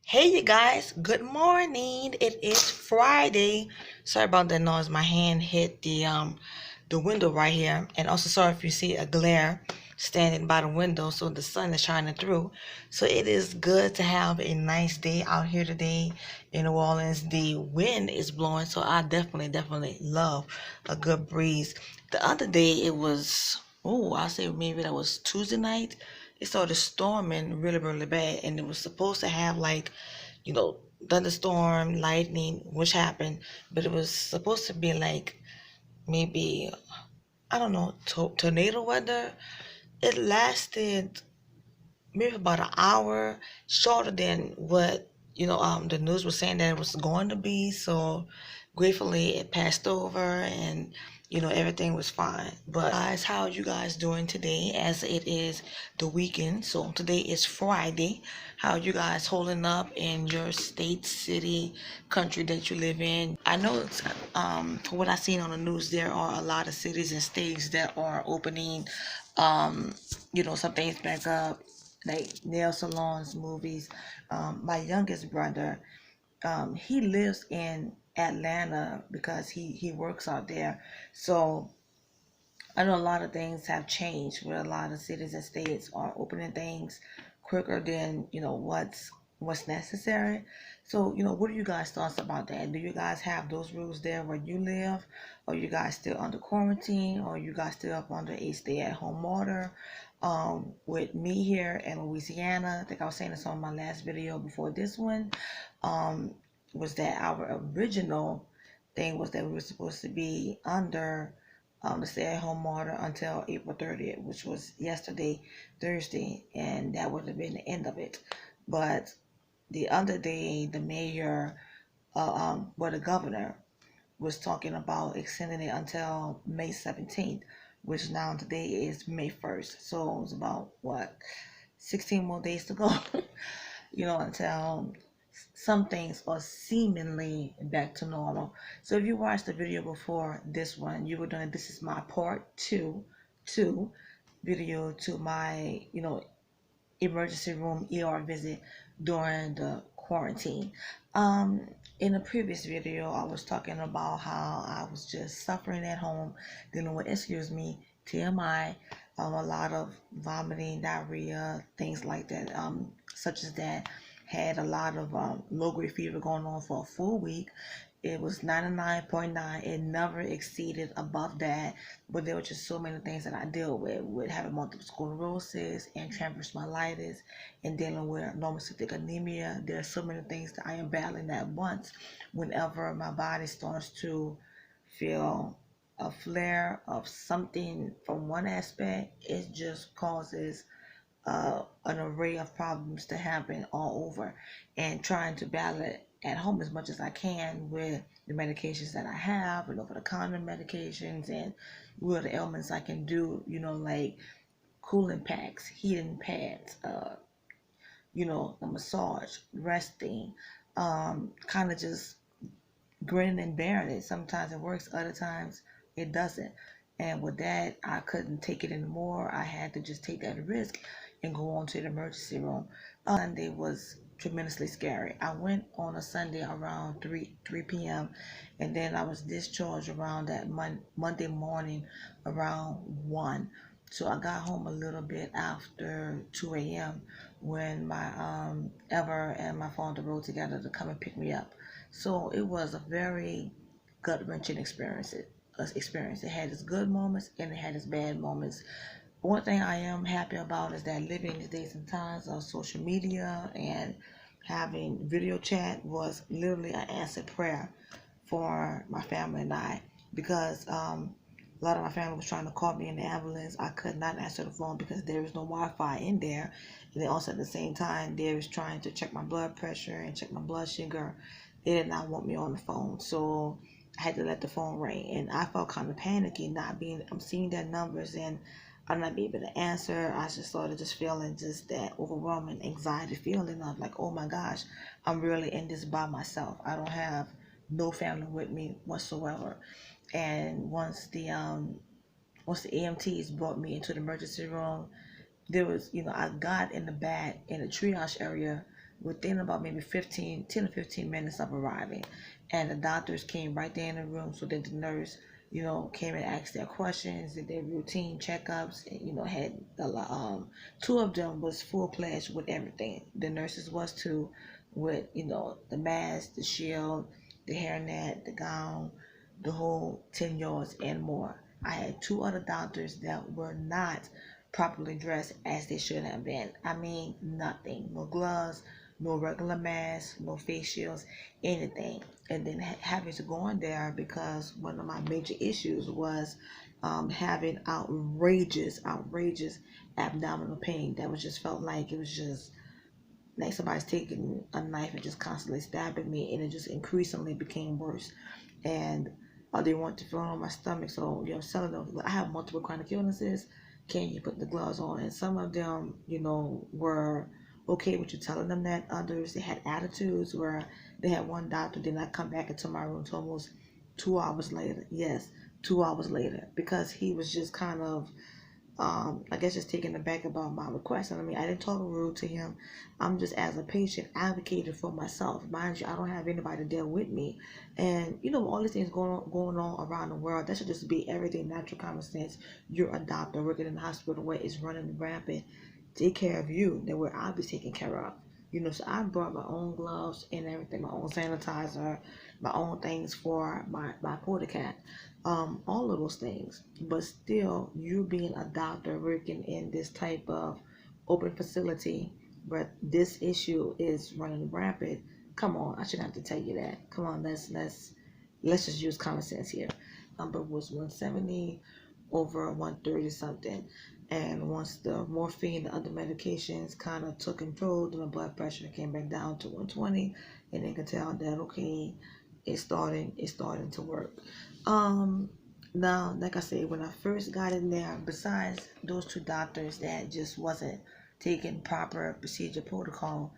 Hey you guys, good morning. It is Friday. Sorry about that noise. My hand hit the window right here. And also sorry if you see a glare standing by the window, so the sun is shining through. So it is good to have a nice day out here today in New Orleans. The wind is blowing, so I definitely love a good breeze. The other day it was, I'll say maybe that was Tuesday night. It started storming really bad, and it was supposed to have like, thunderstorm, lightning, which happened, but it was supposed to be like maybe, I don't know, tornado weather. It lasted maybe about an hour, shorter than what the news was saying that it was going to be. So gratefully it passed over, and everything was fine. But guys, how are you guys doing today, as it is the weekend? So today is Friday. How are you guys holding up in your state, city, country that you live in? I know it's from what I've seen on the news, there are a lot of cities and states that are opening some things back up, like nail salons, movies. My youngest brother, he lives in Atlanta because he works out there. So I know a lot of things have changed, where a lot of cities and states are opening things quicker than what's necessary. So what are you guys' thoughts about that? Do you guys have those rules there where you live? Or you guys still under quarantine? Or you guys still up under a stay-at-home order? With me here in Louisiana, I think I was saying this on my last video before this one, um, was that our original thing was that we were supposed to be under the stay-at-home order until April 30th, which was yesterday, Thursday, and that would have been the end of it. But the other day, the mayor, the governor was talking about extending it until May 17th, which now today is May 1st. So it's about, 16 more days to go, until some things are seemingly back to normal. So if you watched the video before this one, you would know that this is my part two video to my, emergency room ER visit during the quarantine. Um, in the previous video, I was talking about how I was just suffering at home, dealing with, TMI, a lot of vomiting, diarrhea, things like that, such as that. Had a lot of low-grade fever going on for a full week. It was 99.9. It never exceeded above that. But there were just so many things that I deal with having multiple sclerosis and transverse myelitis and dealing with normal cystic anemia. There are so many things that I am battling at once. Whenever my body starts to feel a flare of something from one aspect, it just causes an array of problems to happen all over, and trying to battle it at home as much as I can with the medications that I have and over the counter medications, and what the ailments I can do, like cooling packs, heating pads, the massage, resting, kind of just grinning and bearing it. Sometimes it works, other times it doesn't. And with that, I couldn't take it anymore. I had to just take that risk and go on to the emergency room. Sunday was tremendously scary. I went on a Sunday around 3 p.m. and then I was discharged around that Monday morning around 1. So I got home a little bit after 2 a.m. when my Ever and my father rode together to come and pick me up. So it was a very gut wrenching experience. It had its good moments and it had its bad moments. One thing I am happy about is that living these days and times of social media and having video chat was literally an answered prayer for my family and I, because a lot of my family was trying to call me in the ambulance. I could not answer the phone because there is no Wi-Fi in there. And then also at the same time, they was trying to check my blood pressure and check my blood sugar. They did not want me on the phone. So I had to let the phone ring. And I felt kind of panicky I'm seeing their numbers and I'm not being able to answer. I just started just feeling just that overwhelming anxiety feeling of like, oh my gosh, I'm really in this by myself. I don't have no family with me whatsoever. And once the EMTs brought me into the emergency room, there was, I got in the triage area within about maybe 10 or 15 minutes of arriving. And the doctors came right there in the room, so that the nurse, came and asked their questions, did their routine checkups, and, had two of them was full-fledged with everything. The nurses was too, with, the mask, the shield, the hairnet, the gown, the whole 10 yards and more. I had two other doctors that were not properly dressed as they should have been. I mean, nothing. No gloves, no regular masks, no face shields, anything. And then having to go in there because one of my major issues was having outrageous abdominal pain. That was just felt like it was just like somebody's taking a knife and just constantly stabbing me, and it just increasingly became worse. And they want to feel on my stomach, so some of them, I have multiple chronic illnesses. Can you put the gloves on? And some of them, were okay with you telling them that. Others, they had attitudes where they had one doctor did not come back into my room until almost 2 hours later. Yes, 2 hours later, because he was just kind of I guess just taken aback about my request. And I mean, I didn't talk rude to him. I'm just, as a patient, advocating for myself. Mind you, I don't have anybody to deal with me. And all these things going on around the world, that should just be everything natural common sense. You're a doctor working in the hospital where it's running rampant. Take care of you. That way I'll be taken care of. So I brought my own gloves and everything, my own sanitizer, my own things for my porta cat, all of those things. But still, you being a doctor working in this type of open facility where this issue is running rampant, come on, I shouldn't have to tell you that. Come on, let's just use common sense here. Number was 170 over 130 something. And once the morphine and other medications kind of took control, then the blood pressure came back down to 120, and they could tell that okay, it's starting to work. Now, like I said, when I first got in there, besides those two doctors that just wasn't taking proper procedure protocol,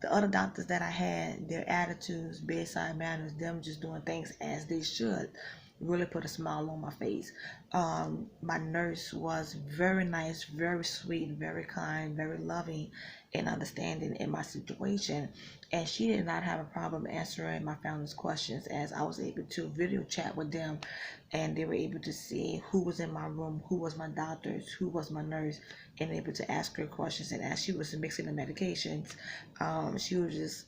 the other doctors that I had, their attitudes, bedside manners, them just doing things as they should, really put a smile on my face. My nurse was very nice, very sweet, very kind, very loving and understanding in my situation. And she did not have a problem answering my family's questions, as I was able to video chat with them, and they were able to see who was in my room, who was my doctors, who was my nurse, and able to ask her questions. And as she was mixing the medications, she was just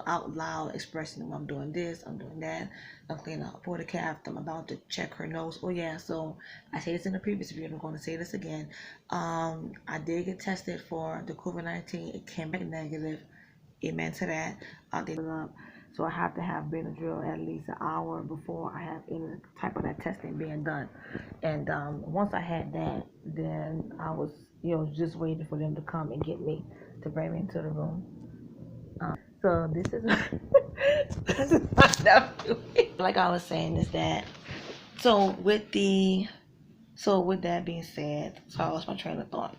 out loud expressing, well, I'm doing this, I'm doing that, I'm cleaning out porta cap, I'm about to check her nose. Oh yeah, so I said this in the previous video, I'm going to say this again. I did get tested for the COVID-19. It came back negative. Amen to that. They up. So I have to have Benadryl at least an hour before I have any type of that testing being done. And once I had that, then I was, just waiting for them to come and get me, to bring me into the room. So this is, this is my nephew. Like I was saying, is that with that being said, so I lost my train of thought.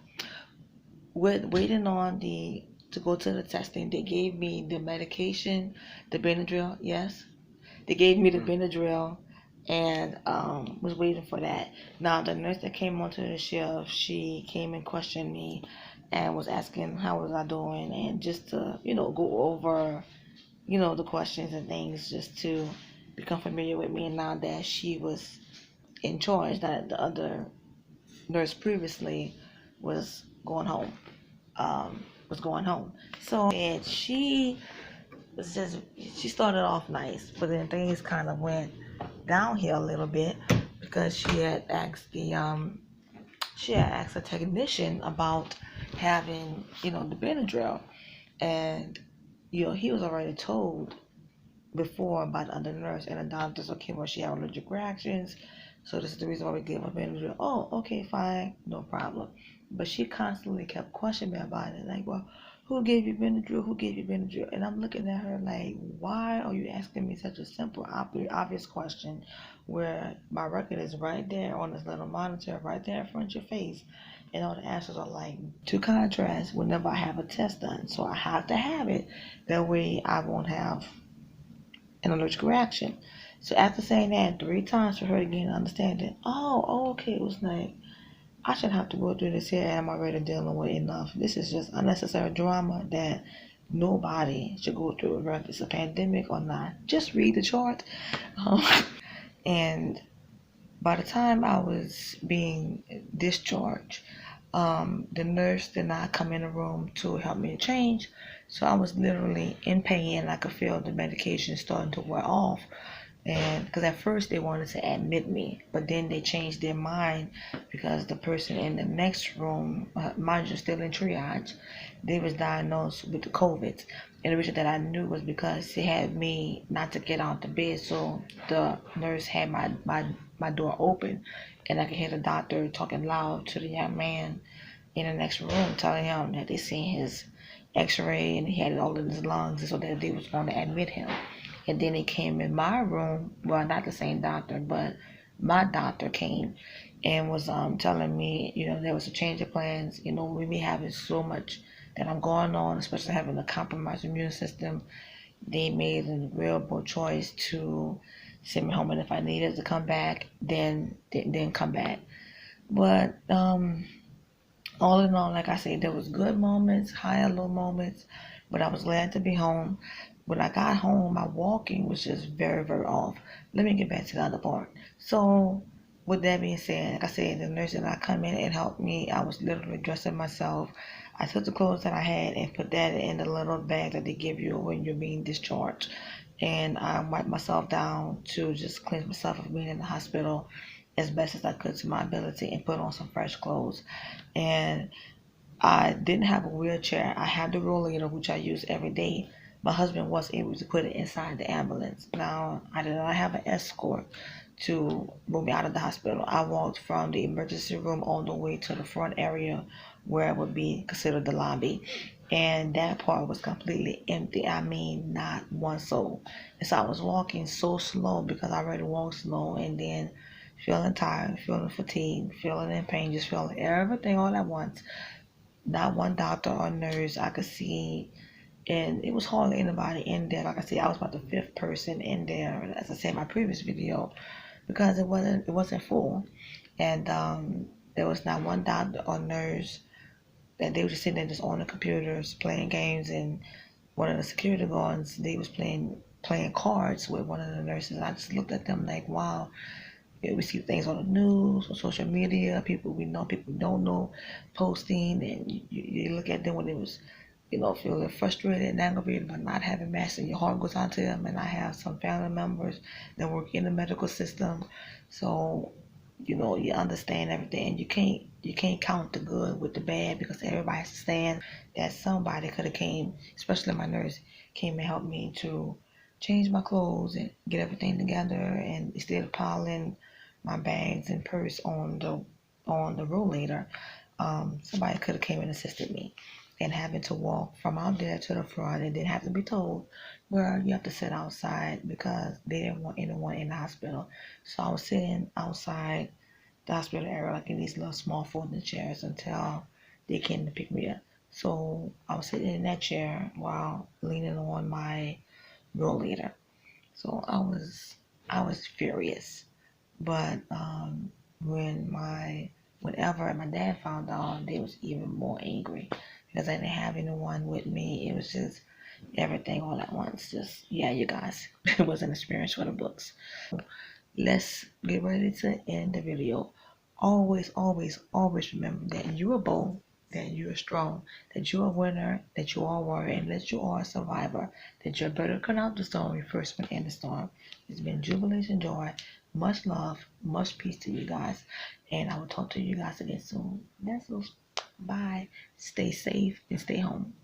With waiting on to go to the testing, they gave me the medication, the Benadryl. Yes, they gave me the Benadryl, and was waiting for that. Now the nurse that came onto the shift, she came and questioned me, and was asking how was I doing, and just to go over the questions and things, just to become familiar with me. And now that she was in charge, that the other nurse previously was going home. So, and she started off nice, but then things kind of went downhill a little bit, because she had asked a technician about having the Benadryl, and he was already told before by the other nurse and the doctors, okay, well, she had allergic reactions, so this is the reason why we gave her Benadryl. Oh, okay, fine, no problem. But she constantly kept questioning me about it, like, well, who gave you Benadryl? Who gave you Benadryl? And I'm looking at her like, why are you asking me such a simple, obvious question, where my record is right there on this little monitor, right there in front of your face, and all the answers are like, to contrast, whenever I have a test done. So I have to have it. That way I won't have an allergic reaction. So after saying that 3 times for her to gain understanding, okay, it was like, I shouldn't have to go through this here, and I'm already dealing with enough. This is just unnecessary drama that nobody should go through it, whether it's a pandemic or not. Just read the chart. Um, and by the time I was being discharged, the nurse did not come in the room to help me change. So I was literally in pain. I could feel the medication starting to wear off. And because at first they wanted to admit me, but then they changed their mind because the person in the next room, mind you, still in triage, they was diagnosed with the COVID. And the reason that I knew was because they had me not to get out the bed, so the nurse had my door open, and I could hear the doctor talking loud to the young man in the next room, telling him that they seen his X-ray and he had it all in his lungs, and so that they was going to admit him. And then he came in my room. Well, not the same doctor, but my doctor came and was telling me, there was a change of plans. With me having so much that I'm going on, especially having a compromised immune system, they made a real bold choice to send me home. And if I needed to come back, then come back. But all in all, like I said, there was good moments, high and low moments, but I was glad to be home. When I got home, my walking was just very, very off. Let me get back to the other part. So, with that being said, like I said, the nurse that I come in and helped me, I was literally dressing myself. I took the clothes that I had and put that in the little bag that they give you when you're being discharged. And I wiped myself down to just cleanse myself of being in the hospital as best as I could to my ability and put on some fresh clothes. And I didn't have a wheelchair. I had the rollator, which I use every day. My husband was able to put it inside the ambulance. Now, I did not have an escort to move me out of the hospital. I walked from the emergency room all the way to the front area where it would be considered the lobby. And that part was completely empty. I mean, not one soul. And so I was walking so slow because I already walked slow, and then feeling tired, feeling fatigued, feeling in pain, just feeling everything all at once. Not one doctor or nurse I could see, and it was hardly anybody in there. Like I said, I was about the fifth person in there, as I said in my previous video, because it wasn't full, and there was not one doctor or nurse. That they were just sitting there just on the computers playing games, and one of the security guards, they was playing cards with one of the nurses. I just looked at them like, wow. Yeah, we see things on the news, on social media, people we know, people we don't know, posting, and you look at them when they was, feeling frustrated and aggravated by not having masks, and your heart goes out to them. And I have some family members that work in the medical system, so you understand everything. And you can't count the good with the bad, because everybody has to stand that somebody could have came, especially my nurse, came and helped me to change my clothes and get everything together, and instead of piling my bags and purse on the rollator, somebody could have came and assisted me. And having to walk from out there to the front, and then have to be told, well, you have to sit outside because they didn't want anyone in the hospital. So I was sitting outside the hospital area, like in these little small folding chairs, until they came to pick me up. So I was sitting in that chair while leaning on my rollator. So I was furious. But whenever my dad found out, they was even more angry because I didn't have anyone with me. It was just everything all at once. Just, yeah, you guys, it was an experience for the books. Let's get ready to end the video. Always, always, always remember that you are bold, that you are strong, that you are a winner, that you are a warrior, and that you are a survivor, that you're better come out the storm, your first one in the storm. It's been jubilation, joy, much love, much peace to you guys, and I will talk to you guys again soon. That's all. Bye. Stay safe and stay home.